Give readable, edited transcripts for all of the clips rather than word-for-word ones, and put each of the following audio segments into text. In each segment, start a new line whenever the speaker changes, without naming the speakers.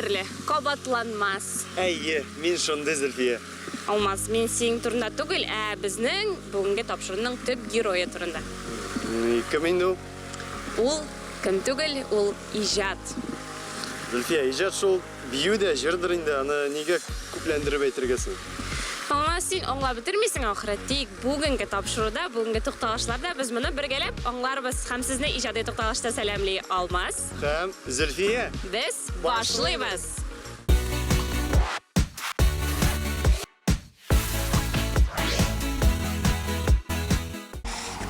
Хәзерле, кабатланмас.
Әйе, мин шунда Зөлфия.
Алмаз, мен синең турында түгел, безнең бүгенге тапшыруның төп герое турында.
Кем инде?
Ул кем түгел, ул иҗат.
Зөлфия, иҗат шул бию да, җырдыр инде, аны нигә күпләндереп әйтергәсең?
Алмаз, син аңлап бетермисең ахыры, тик бүгенге тапшыруда, бүгенге тукталышларда без моны бергәләп аңларбыз һәм сезне иҗади тукталышта сәламли. Алмаз,
Һәм Зөлфия.
без башлыйбыз.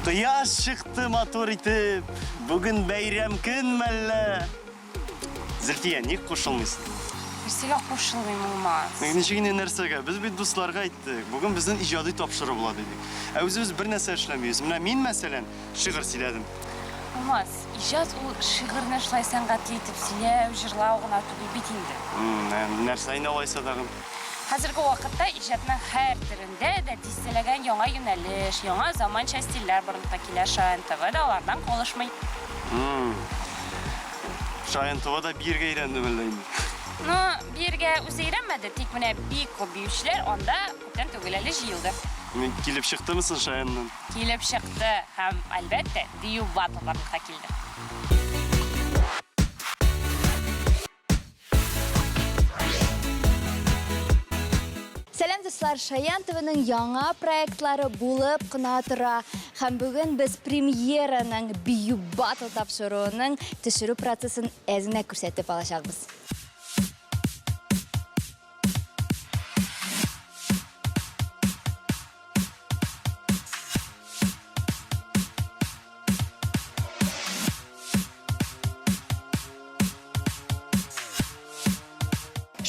Кояш чыкты матур итеп. Бүген бәйрәм көн мәллә. Зөлфия, ник кушылмыйсың?
Нәрсәгә кушылмыйм, Алмаз?
Ничек инде нәрсәгә? Без бит дусларга әйттек. Бүген безнең иҗади тапшыру була дидек. Ә үзебез бер нәрсә эшләмибез. Менә мин мәсәлән шигырь сөйләдем.
Алмаз, иҗат ул шигырьне шулай сәнгатьле итеп сөйләү, җырлау гына түгел бит инде.
Нәрсә инде алайса дагы?
Хәзерге вакытта иҗатның һәр төрендә дә дистәләгән яңа юнәлеш, яңа заманча стильләр барлыкка килә. Шаян ТВ да алардан калышмый.
Шаян ТВ да биргә өйрәнде белә инде.
Ну, биргә үзе өйрәнмәде, тик менә бик күп биючеләр анда күптән түгел әле җыелды.
Мин килеп чыктымысың Шаяннан?
Килеп чыкты һәм әлбәттә бию батлларына килде.
Сәлам дуслар, Шаян ТВның яңа проектлары булып кына тора. Һәм бүген без премьераның бию батл тапшыруының төшерү процессын әзенә күрсәтеп алачакбыз.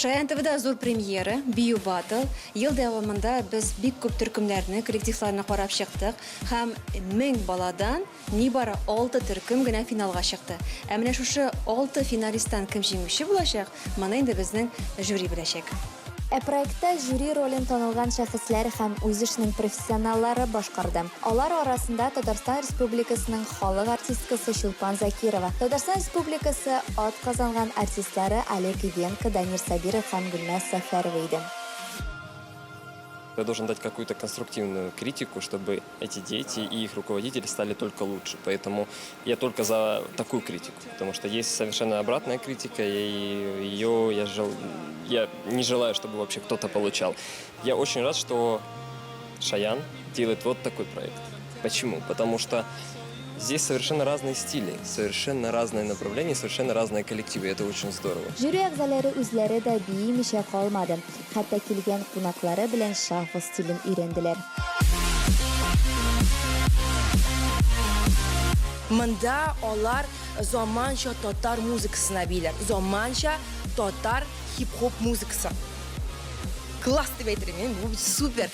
Шаян ТВда зур премьера, бию батл. Ел дәвамында без бик күп төркемнәрне, коллективларны карап чыктык. Һәм 1000 баладан нибары 6 төркем генә финалга чыкты. Ә менә шушы 6 финалисттан кем җиңүче булачак, моны инде безнең жюри беләчәк.
Проектта жюри ролен танылган шәхесләр һәм үз эшенең профессионаллары башкарды. Алар арасында Татарстан Республикасының халык артисткасы Чулпан Закирова, Татарстан Республикасы атказанган артистлары Олег Ивенко, Данир Сабиров һәм Гөлназ Сафарова иде.
Я должен дать какую-то конструктивную критику, чтобы эти дети и их руководители стали только лучше. Поэтому я только за такую критику, потому что есть совершенно обратная критика, и ее я не желаю, чтобы вообще кто-то получал. Я очень рад, что Шаян делает вот такой проект. Почему? Потому что здесь совершенно разные стили, совершенно разные направления, совершенно разные коллективы. Это очень здорово.
Жюри әгъзалары үзләре дә биимичә калмады. Хәтта килгән кунаклары белән шафл стилен өйрәнделәр.
Монда алар заманча татар музыкасына биләр. Заманча татар хип-хоп музыкасы. Класс дип әйтергә, бу супер.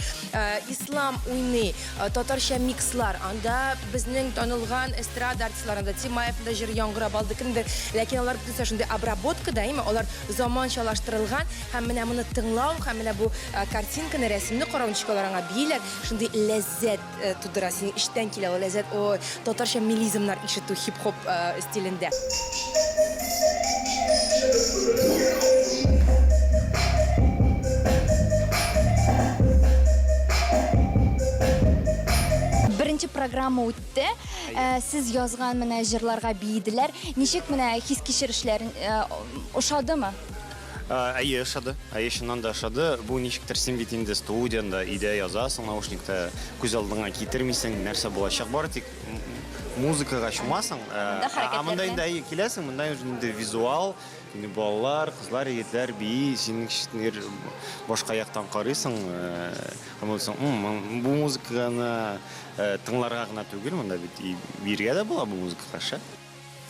Ислам уйный, татарча микслар, анда безнең танылган эстрада артистларында Тимаев да җыр яңгырап алды кемдер, ләкин алар бүтән шундый обработкада, алар заманчалаштырылган һәм менә моны тыңлау, һәм менә бу картинканы, рәсемне карау ничекларга биләр, шундый ләззәт тудыра, синең иштән килә ул ләззәт, о татарча мелизмнар ишетү хип-хоп стилендә.
Беренче программа үтте. Сез язган менә җырларга биеделәр. Ничек менә хис кичерешләрен ошадымы?
Әйе, ошады. Әйе, шуннан да ошады. Бу ничектер син бит инде студияда идея язасың, наушникта күз алдыңа китермисең, нәрсә булачак бары тик музыкага чумасың. Монда инде әйе киләсең, монда инде визуал, инде балалар, кызлар, егетләр бии, син башка яктан карыйсың, бу музыканы тыңларга гына түгел, монда бит биргә дә була бу музыкага.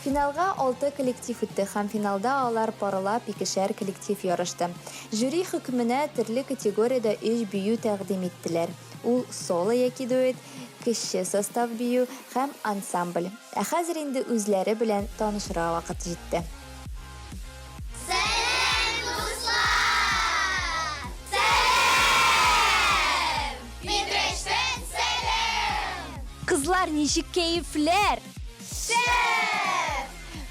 Финалга 6 коллектив үтте һәм финалда алар паралап 2шәр коллектив ярышты. Жюри хөкеменә төрле категориядә 3 бию тәкъдим иттеләр. Ул соло яки дуэт, кече состав бию һәм ансамбль. Ә хәзер инде үзләре белән танышырга вакыт җитте. Кызлар, ничек кәефләр?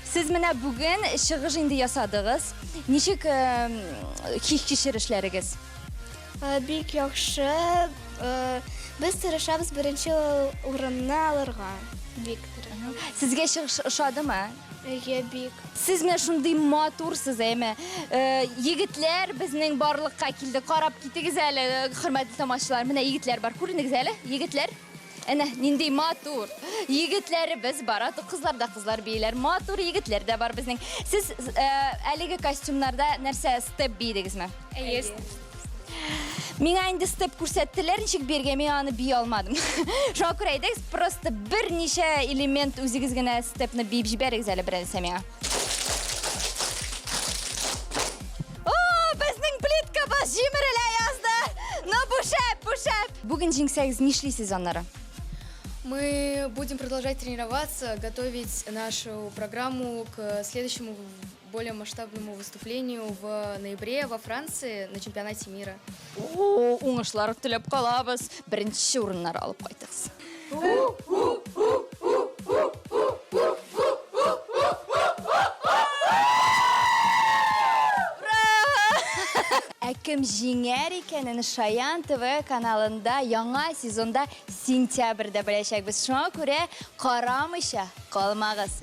Siz менә бүген чыгыш инде ясадыгыз. Ничек хис кичерешләрегез?
Бик яхшы. Без тырышабыз беренче урынны алырга. Бик тырышабыз.
Сезгә чыгыш ошадымы?
Бик.
Сез менә шундый матурсыз, әйме. Егетләр безнең барлыкка килде. Карап китегез әле, хөрмәтле тамашачылар. Менә егетләр бар. Күрегез әле, егетләр. Әнә нинди матур. Егетләребез бар, кызлар да кызлар бийләр. Матур егетләр дә бар безнең. Сез әлеге костюмнарда нәрсә степ бийдегезме?
Есть.
Миңа инде степ күрсәттеләр, ничек бергә мин аны бии алмадым. Шуңа күрә әйдәгез, просто берничә элемент үзегез генә степны биеп җибәрегез әле берәрсә миңа. Безнең плиткабыз җимерелә язды. Ну, бушап. Бүген җиңсәгез нишлисез аннары?
Мы будем продолжать тренироваться, готовить нашу программу к следующему более масштабному выступлению в ноябре во Франции на чемпионате мира.
Уңышлар теләп калабыз. Беренче урыннар алып кайтыгыз. Кем җиңәр икәнен Шаян ТВ каналында яңа сезонда сентябрьдә беләчәкбез. Шуңа күрә карамыйча калмагыз.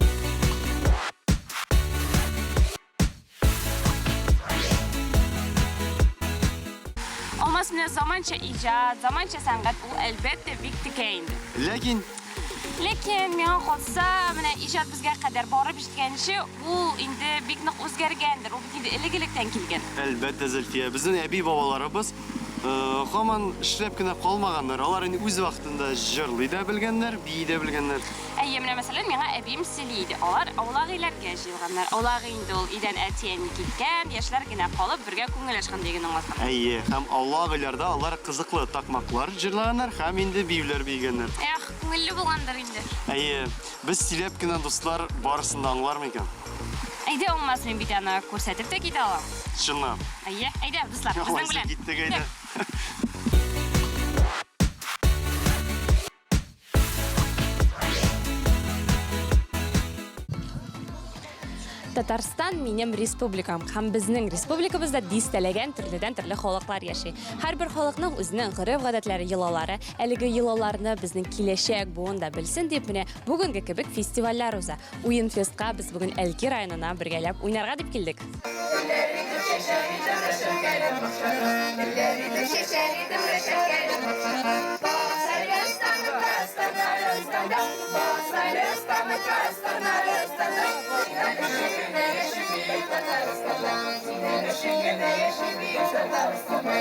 Olmaz mı zamança icat, zamança sanat bu elbette big tikeyindi. Lekin men qolsa, mana ijod bizga qadar borib yetganishi, u endi big ниq o'zgargandir. U endi iligilikdan kelgan.
Әлбәттә, Зөлфия, безнең әби бабаларыбыз һаман эшләп кенә калмаганнар. Алар инде үз вакытында җырлый да белгәннәр, бии да белгәннәр.
Менә мәсәлән, миңа әбим сөйләде. Алар аулагыйларга җыелганнар. Аулагы инде ул идән әтиән киткән, яшьләр генә калып бергә күңелләшкән дигән аңлаткан.
Һәм аулагыларда алар кызыклы такмаклар җырлаганнар һәм инде биюләр бигәннәр.
Күңелле булгандыр инде.
Без сөйләп кенә дуслар барысын да аңлармы икән?
Әйдә, olmaz мен бит аны күрсәтеп тә китә алам.
Чынлап.
Әйдә, дуслар, безнең белән.
Киттек әйдә.
Татарстан минем республикам. Һәм безнең республикабызда дистәләгән төрле халыклар яши. Һәрбер халыкның үзенең гореф-гадәтләре, йолалары, әлеге йолаларны безнең киләчәк буында белсен дип менә бүгенге кебек фестивальләр уза. Уен фестка без бүген Әлки районына бергәләп уйнарга дип килдек.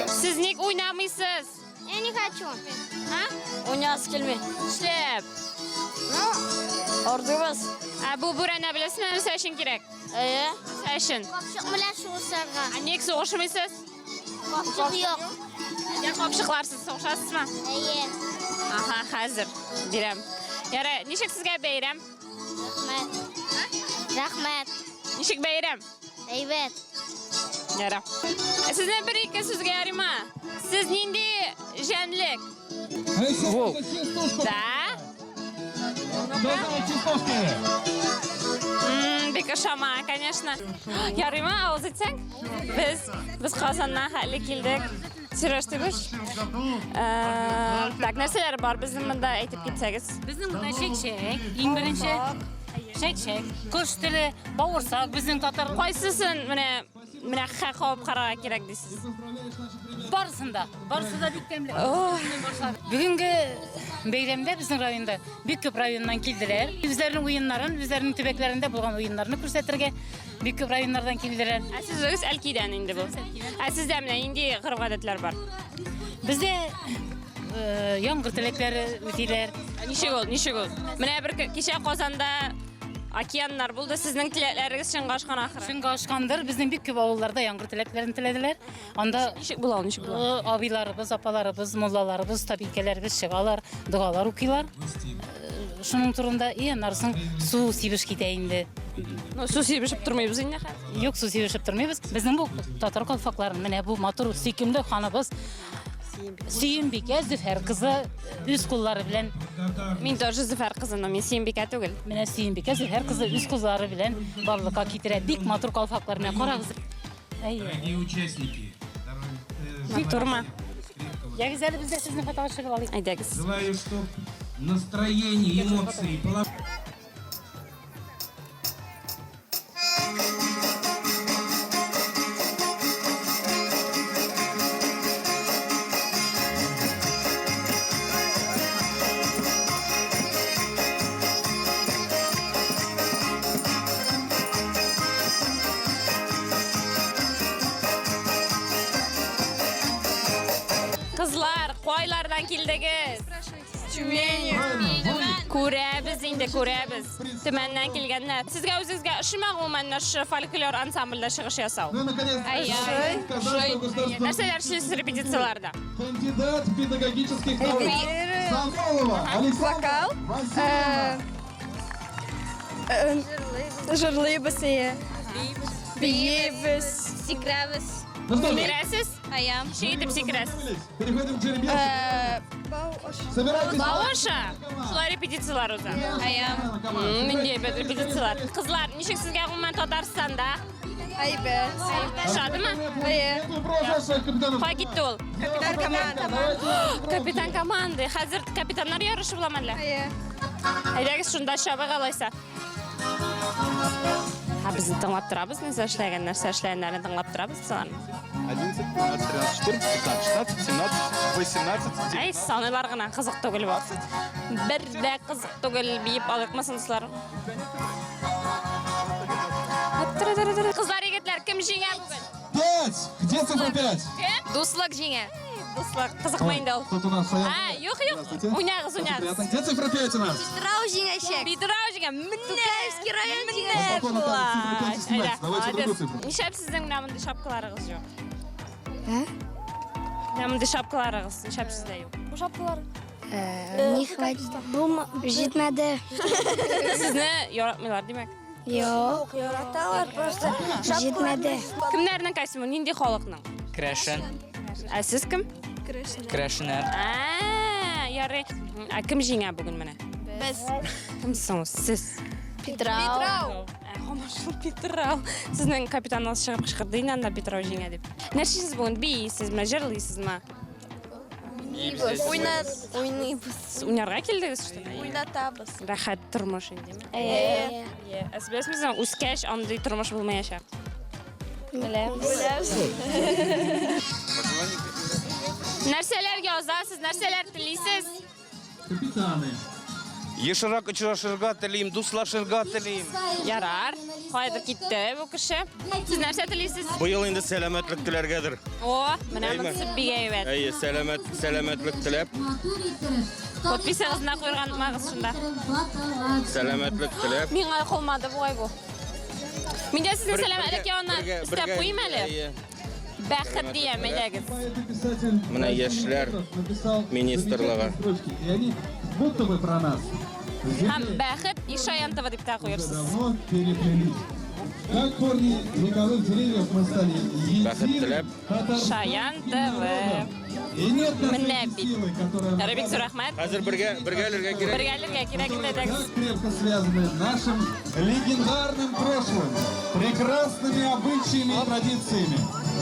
Siz ник уйнамыйсыз?
Я не хочу.
Уйнасы килми. Эшләп. Ордыбыз. Бу бүрәнә беләсезме, нәрсә өчен кирәк? Нәрсә өчен?
Капшык белән сугышырга.
Ник сугышмыйсыз?
Капшык юк.
Капшыкларсыз сугышасызмы? Хәзер бирәм. Яра, ничек сезгә бәйрәм?
Рәхмәт.
Ничек бәйрәм?
Әйбәт.
Яра. Сезне бер-ике сүзгә ярыймы? Сез нинди җәнлек?
Волк.
Да? Бик ошама, конечно. Ярыймы, авыз итсәң? Без Казаннан хәле килдек. Сөйләштегез? Так, нәрсәләр бар безнең монда әйтеп китсәгез?
Безнең монда чәк-чәк, иң беренче чәк-чәк, кош теле, бавырсак, безнең татар.
Кайсысын менә хакап карарга кирәк дисез?
Барысында бик тәмле. Бүгенге бәйрәмдә безнең районда бик күп районнан килделәр. Үзләренең уеннарын, үзләренең төбәкләрендә булган уеннарны күрсәтергә бик күп районнардан килделәр.
Сез үгез Әлкидән инде бу. Сездә менә инде гореф-гадәтләр бар.
Бездә яңгыр теләкләре үтиләр.
Ничек ул? Менә бер кичә Казанда океаннар булды. Сезнең теләкләрегез чынга ашкан ахыры.
Чынга ашкандыр. Безнең бик күп авылларда яңгыр теләкләрен теләделәр. Анда
ничек була?
Абыйларыбыз, апаларыбыз, муллаларыбыз, табикәләребез чыгалар, дугалар укыйлар. Шуның турында нарсын су сибеш китә инде.
Су сибешеп тормыйбыз инде.
Юк, су сибешеп тормыйбыз. Безнең бу татар калфакларын менә бу матур сөйкемле ханыбыз Сүйінбике Зüfer kızı üz kulları bilen
Мен тоже Зөфәр кызының, мен Сүйінбикә түгел.
Менә Сүйінбике Зüfer kızı üz kulları bilen барлыкка китерә. Бик матур калфаклар менә карагыз.
Дорогие участники,
Турма.
Ягез әле бездә сезне фотога чыгып алыйк.
Әйдәгез.
желаю, чтобы настроение, эмоции,
Кызлар, кайлардан килдегез? Күрәбез инде, күрәбез. Төмәннән килгәннәр. Сезгә үзегезгә ошымагы менә шу фольклор ансамбльдә чыгыш ясау? Нәрсәләр эшлисез репетицияларда?
кандидат педагогических наук Самойлова Александр
Жырлыйбыз, биебез,
Сикрәбез.
Ну что ж,
Сикрәсез?
Аям.
Шейтеп сикрәсез.
переходим к жеребьевке. Собирайтесь.
Бауыша, шулай репетициялар уза.
Аям.
Менде репетициялар. Кызлар, ничек сезгә гомумән Татарстанда?
Әйбәт.
Шадымы?
Профессор капитанов.
Кая китте ул?
Капитан команда.
Капитан команды. Хәзер капитаннар ярышы буламы әллә? Әйдәгез шунда чабык алайса. Безне тыңлап торабыз, нәрсә эшләгән, нәрсә эшләгәннәрен тыңлап торабыз сезләрне.
11, 12, 13, 14, 15, 16, 17, 18,
Әй, саныйлар гына кызык түгел бу. Бер дә кызык түгел, биеп алыкмы сынсызлар? Кызлар, егетләр, кем җиңә бүген?
5. Где цифра 5?
Дуслык җиңә. Дуслык, кызыкмы инде ул?
Тут у нас своя.
Юк, уйнагыз, уйнагыз.
Где цифра 5 у нас?
Трау җиңәчәк.
Бидрау җиңә.
Тукаевский район
Спокойно, там цифра 5 снимается. Давайте другую цифру.
Нишәп сезнең менә мондай шапкаларыгыз юк? Менә мондай шапкаларыгыз, нишәп сездә юк?
Бу шапкалар.
Не хватит. Җитмәде.
Сезне яратмыйлар, димәк.
Юк, яраталар просто. Җитмәде.
Кемнәрнең костюмы, нинди халыкның?
Крашен.
Ә сез кем?
Крашенер.
Ярый. Ә кем җиңә бүген менә?
Без.
Кем соң сез?
Петрау.
Хомашыл Петрау. Сезнең капитаныңыз чыгып кычкырды инде анда Петрау җиңә дип. Нәрсәсез бүген бийсезме, җырлыйсызмы?
Уйнайбыз.
Уйнарга килдегез шул.
Уйнатабыз.
Рәхәт тормыш инде. Әсбәсмезме, үскәч андый тормыш булмаячак.
Беләбез.
Нәрсәләр язасыз, нәрсәләр телисез?
Капитаны.
Ешырак очрашырга телим, дуслашырга телим.
Ярар. Кайда китте бу кеше? Сез нәрсә телисез?
Быел инде сәламәтлек теләргәдер.
О, менә монысы бик әйбәт.
Әйе, сәламәтлек теләп,
Подписыгызны куйган магыз шунда.
сәламәтлек теләп.
Миңа калмады бугай бу. Мин дә сезнең сәламәтлек янына истәп куйым әле. Бәхет дия мәдәгез.
Менә яшьләр министрлыгы.
И они будто бы про нас.
Һәм бәхет Ишаянтова дип тә куярсыз.
Давно переплелись. Как корни вековых деревьев мы стали
Бәхет теләп.
Шаян ТВ.
И нет на
Менә
свете
бит.
силы, которая
Ярый, бик зур рәхмәт.
Хәзер бергәләргә кирәк.
Бергәләргә кирәк инде дәгез.
так крепко связаны с нашим легендарным прошлым, прекрасными обычаями и традициями,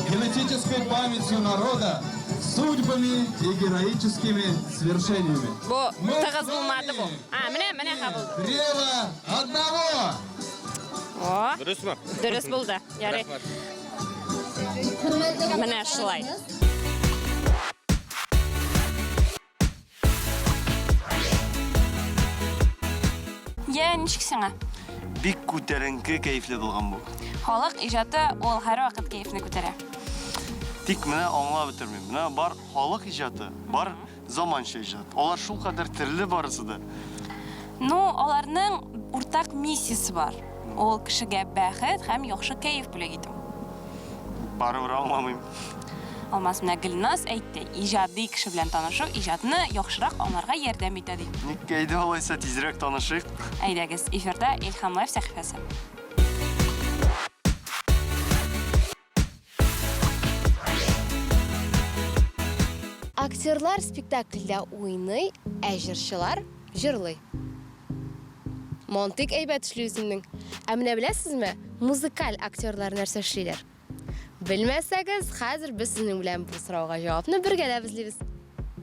генетической памятью народа, судьбами и героическими свершениями.
Бу тыгыз булмады бу. Менә кабул.
Древо одного!
О,
Дөресме?
дөрес булды. Ярый. Менә шулай. Я ничек сиңа?
Бик күтәренке, кәйфле булган бу.
Халык иҗаты ул һәр вакыт кәефне күтәрә.
Тик менә аңлап бетермим. Менә бар халык иҗаты, бар заманча иҗат. Алар шул кадәр төрле барысы да.
Ну, аларның уртак миссиясе бар. Ул кешегә бәхет һәм яхшы кәеф бүләк итү.
Барыбер аңламыйм.
Алмаз менә Гөлназ әйтте, иҗади кеше белән танышу иҗатны яхшырак аңларга ярдәм итә дип.
Ник әйдә алайса тизрәк танышыйк.
Әйдәгез, эфирда Илһам Лайф сәхифәсе.
Актерлар спектакльдә уйный, ә җырчылар җырлый. Мантык әйбәт эшли үземнең. Ә менә беләсезме, музыкаль актерлар нәрсә эшлиләр? Белмәсәгез, хәзер без сезнең белән бу сорауга җавапны бергәләп эзлибез.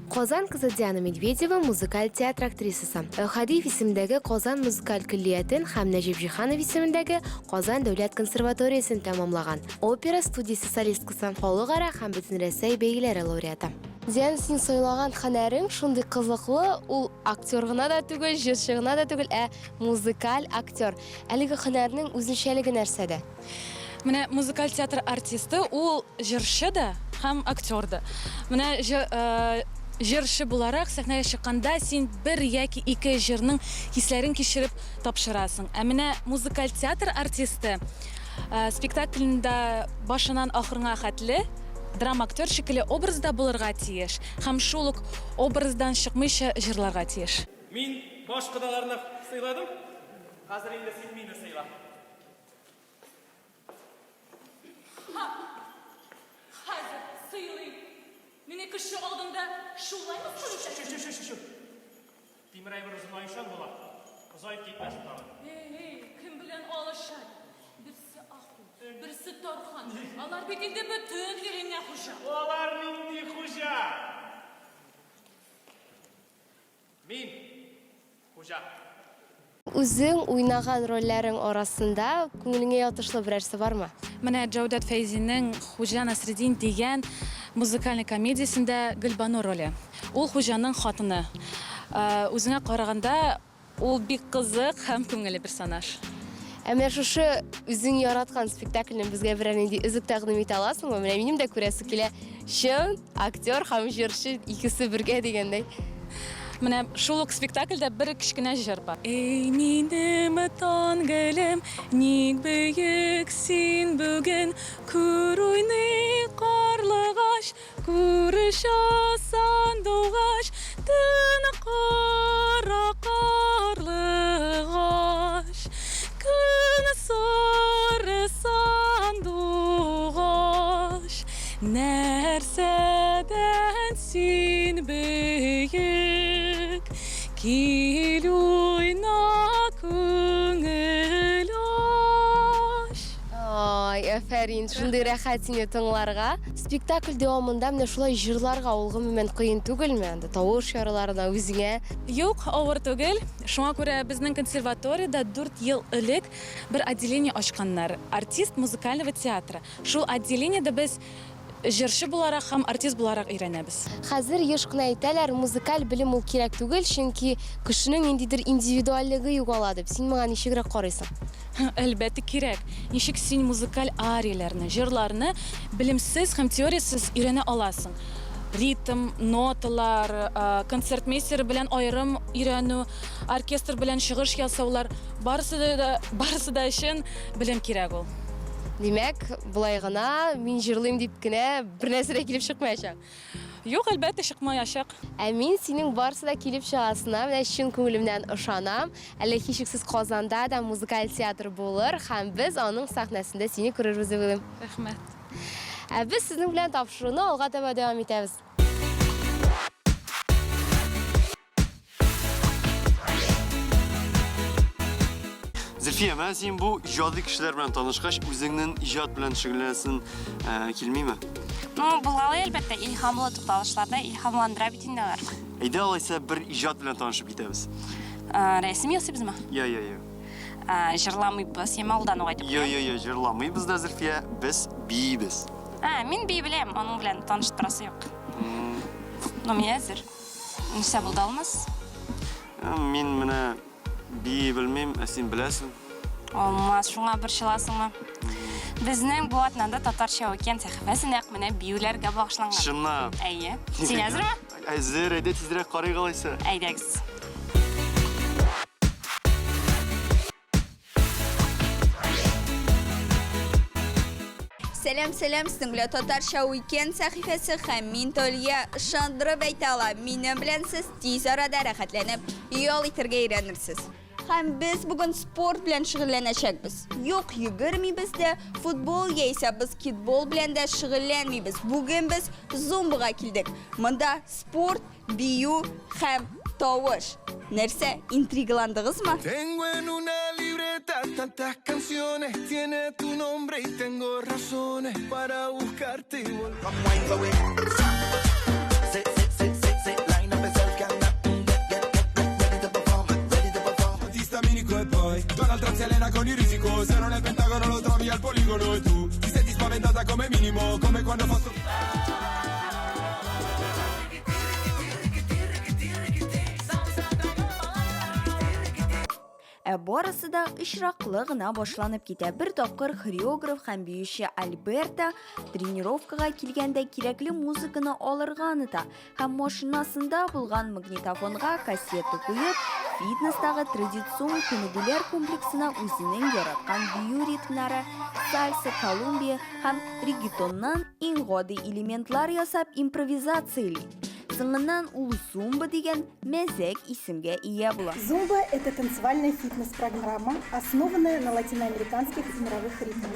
Казан кызы Диана Медведева музыкаль театр актрисасы. Хадиев исемендәге Казан музыкаль көллиятен һәм Нәҗип Җиһанов исемендәге Казан дәүләт консерваториясен тәмамлаган. Опера студиясе солисткасы, халыкара һәм бөтенрәсәй бәйгеләре лауреаты. Диана, син сайлаган һөнәрең шундый кызыклы, ул актер гына да түгел, җырчы гына да түгел, ә музыкаль актер. Әлеге һөнәрнең үзенчәлеге нәрсәдә?
Менә музыкаль театр артисты ул җырчы да һәм актер да. Менә җырчы буларак сәхнәгә чыкканда син бер яки ике җырның хисләрен кичереп тапшырасың. Ә менә музыкаль театр артисты спектаклендә башыннан ахырына хәтле драма актер шикелле образда булырга тиеш һәм шул ук образдан чыкмыйча җырларга тиеш.
Мин баш кодаларны сыйладым. Хәзер инде син мине сыйла.
Хәзер сыйлый. Мине кеше алдында шулаймы күрүчә?
Шу. Тимрәй бер узмайшан була. Узайып китмәс тагын.
Кем белән алышар? Берсе Аху, берсе Тархан. Алар бит инде бөтен диреңә хуҗа.
Алар нинди хуҗа? Мин хуҗа.
Үзең уйнаган рольләрең арасында күңелеңә ятышлы берәрсе бармы?
Менә Җәүдәт Фәйзинең Хуҗа Насреддин дигән музыкаль комедиясендә Гөлбану роле. Ул хуҗаның хатыны. Үзеңә караганда ул бик кызык һәм күңелле персонаж.
Әмма шушы үзең яраткан спектакльне безгә берәр нинди үзек тәкъдим итә аласыңмы? Менә минем дә күрәсе килә. Чын актер һәм җырчы икесе бергә дигәндәй.
Менә шул ук спектакльдә бер кичкенә җыр бар. Эй минем тангелем, ник бөек син бүген, күр уйный карлыгач, күреш асан дугач, тын кара карлыгач, көн сары сандугач, нәрсәдән син бөек, Кил уйна күңел аш.
Ай, афәрин, шундый рәхәт сине тыңларга. Спектакль дәвамында менә шулай җырларга ул гомумән кыен түгелме? Тавыш ярыларына үзеңә.
Юк, авыр түгел. Шуңа күрә безнең консерваториядә 4 ел элек бер отделение ачканнар. Артист музыкального театра. Шул отделениедә без җырчы буларак һәм артист буларак өйрәнәбез.
Хәзер еш кына әйтәләр, музыкаль белем ул кирәк түгел, чөнки кешенең ниндидер индивидуальлыгы югала дип. Син моңа ничегрәк карыйсың?
Әлбәттә кирәк. Ничек син музыкаль арияләрне, җырларны белемсез һәм теориясез өйрәнә аласың? Ритм, ноталар, концертмейстер белән аерым өйрәнү, оркестр белән чыгыш ясаулар, барысы да өчен белем кирәк ул.
Димәк, булай гына мин җырлыйм дип кенә бер нәрсә дә килеп чыкмаячак.
Юк, әлбәттә чыкмаячак.
Ә мин синең барысы да килеп чыгасына менә чын күңелемнән ышанам. Әле һичшиксез Казанда да музыкаль театр булыр һәм без аның сәхнәсендә сине күрербез дип уйлыйм.
Рәхмәт.
Ә без сезнең белән тапшыруны алга таба дәвам итәбез.
Зөлфия, мен сен бу ижади кешеләр белән танышкач, үзеңнең иҗат белән шөгыльләнәсең килмиме?
Булгалы әлбәттә илһамлы тукталышларда илһамландыра бит инде алар.
Әйдә алайса бер иҗат белән танышып китәбез.
Рәсем ясыйбызмы?
Я.
Җырламыйбыз, яма алдан ук әйтеп.
Я, җырламыйбыз да, Зөлфия, без бийбез.
Мин бий беләм, аның белән таныштырасы юк. Мен әзер. Нәрсә булды алмас?
Мин менә бий белмим, ә син беләсең.
Алмас, шуңа бер чыласыңмы? Безнең бу атнада татарча океан сәхифәсендә менә биюләргә багышланган.
Чынлап.
Әйе. Син әзерме?
Әзер, әйдә тизрәк карыйк алайса.
Әйдәгез.
Сәлам, сезнең белән татарча уикенд сәхифәсе һәм мин Толия ышандырып әйтә алам. Минем белән сез тиз арада рәхәтләнеп ял итәргә өйрәнерсез. Һәм без бүген спорт белән шөгыльләнәчәкбез. Юк, йөгермибез дә, футбол яисә баскетбол белән дә шөгыльләнмибез. Бүген біз зумбага килдек. Монда спорт, бию һәм тавыш. Нәрсә, интригаландыгызмы?
Tengo en una libreta tantas canciones, tiene tu nombre y tengo razones para buscarte y volver. E poi Donald Trump si allena con il risico, se non è il Pentagono lo trovi al poligono e tu ti senti spaventata come minimo, come quando fosse...
Барысы да очраклы гына башланып китә. Бер тапкыр хореограф һәм биюче Альберта тренировкага килгәндә кирәкле музыканы алырга оныта һәм машинасында булган магнитофонга кассета куеп, фитнестагы традицион күнегүләр комплексына үзенең яраткан бию ритмнары, сальса, колумбия һәм регетоннан иң гади элементлар ясап импровизациялый. Соңыннан ул зумба дигән мәзәк исемгә ия була.
Зумба – это танцевальная фитнес-программа, основанная на латиноамериканских и мировых ритмах.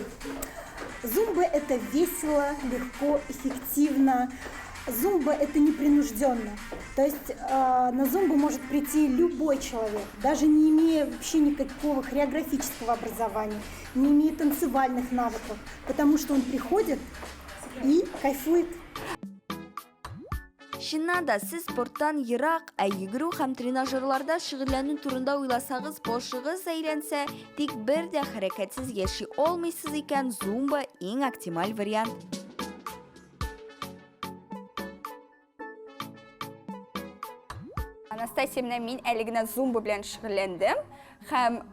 Зумба – это весело, легко, эффективно. Зумба – это непринужденно. То есть на зумбу может прийти любой человек, даже не имея вообще никакого хореографического образования, не имея танцевальных навыков, потому что он приходит и кайфует.
Шыннада сіз спорттан йырақ, йөгерү һәм тренажерларда шөгыльләнү турында уйласагыз, башыгыз әйләнсә, тик бер дә хәрәкәтсез яши алмыйсыз икән, зумба иң оптималь вариант. Анастасия, мин әле генә зумба белән шөгыльләндем һәм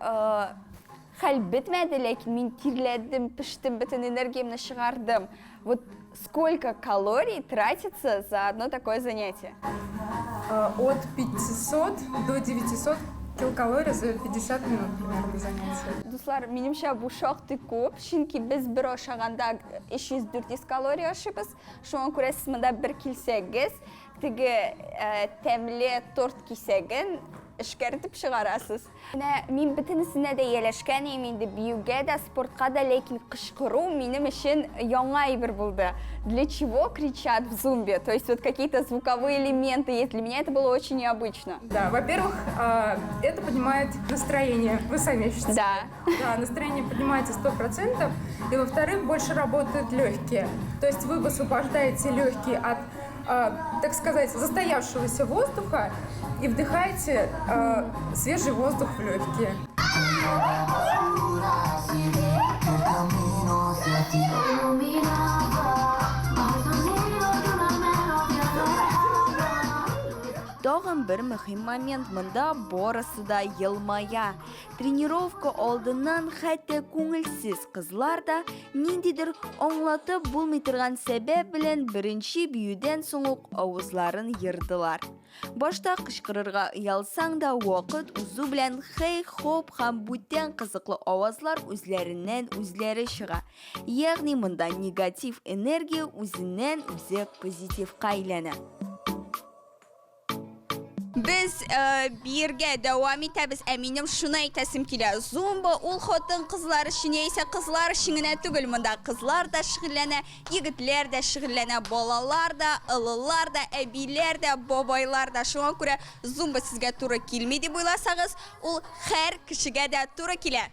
хәл бетмәде, ләкин мин тирләдем, пештем, бөтен энергиямне чыгардым. Вот сколько калорий тратится за одно такое занятие?
От 500 до 900 килокалорий за 50 минут примерно занятие.
Дуслар, минемчә бу шактый күп, чөнки без бер ашаганда 300-400 калория ашыйбыз. Шуңа күрә сез монда бер килсәгез, теге тәмле торт кисәген эшкәртеп чыгарасыз. Мин бөтенесенә дә ияләшкән инде, биюгә дә, спортка да, ләкин кычкыру минем өчен яңа әйбер булды. Для чего кричат в зумбе? То есть вот какие-то звуковые элементы есть. Для меня это было очень необычно.
Да, во-первых, это поднимает настроение. Вы сами ощутите.
Да.
Да, настроение поднимается 100%. И во-вторых, больше работают легкие. То есть вы высвобождаете легкие от, так сказать, застоявшегося воздуха и вдыхаете свежий воздух в легкие.
Тагын бер мөһим момент, монда барысы да елмая. Тренировка алдыннан хәтта күңелсез кызлар да ниндидер аңлатып булмый торган сәбәп белән беренче биюдән соң ук авызларын йырдылар. Башта кычкырырга ялсаң да вакыт узу белән хей-хоп һәм бүтән кызыклы авазлар үзләреннән үзләре чыга. Ягъни монда негатив энергия үзеннән үзе позитивка әйләнә. Biz birgə davam etəbiz. Əminəm şunu aytasım kilə. Zumba ул xатын qızlar üçün, isə qızlar üçün түгел, монда qızlar da şığıllənə, yigitlər də şığıllənə, balalar da, ılılar da, əbilər də, babaylar da. Şuna görə zumba sizə туры килмәй дип уйласагыз, ул һәр кешегә дә туры килә.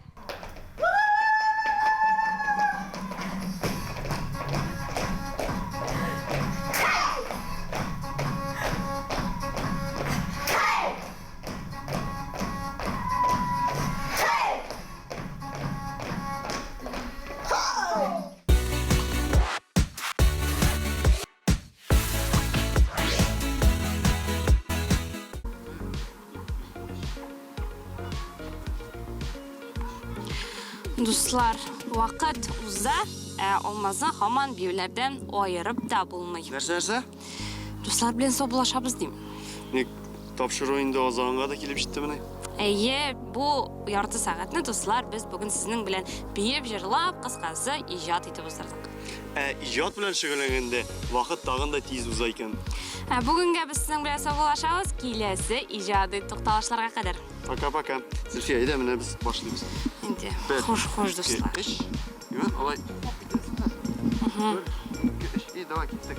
Дуслар, вакыт уза, olmazsa hamon biюләрдән айырып да булмый.
Нәрсә?
Дуслар белән саубуллашабыз дим.
Ник тапшыру инде азанга да килеп җитте менә.
Әйе, бу ярты сәгатьне дуслар без бүген сезнең белән биеп, җырлап, кыскасы иҗат итеп уздырдык.
Иҗат белән шөгыльләнгәндә вакыт тагын да тиз уза икән.
Бүгенгә без сезнең белән саубуллашабыз, киләсе иҗади тукталышларга кадәр.
Пока-пока. Зульфия, иди, мен біз başlayız.
Инде.
Bir,
Хош
iki,
достар.
üç. Evet, olay. 1, 2, 3. İyi, давай, gittik.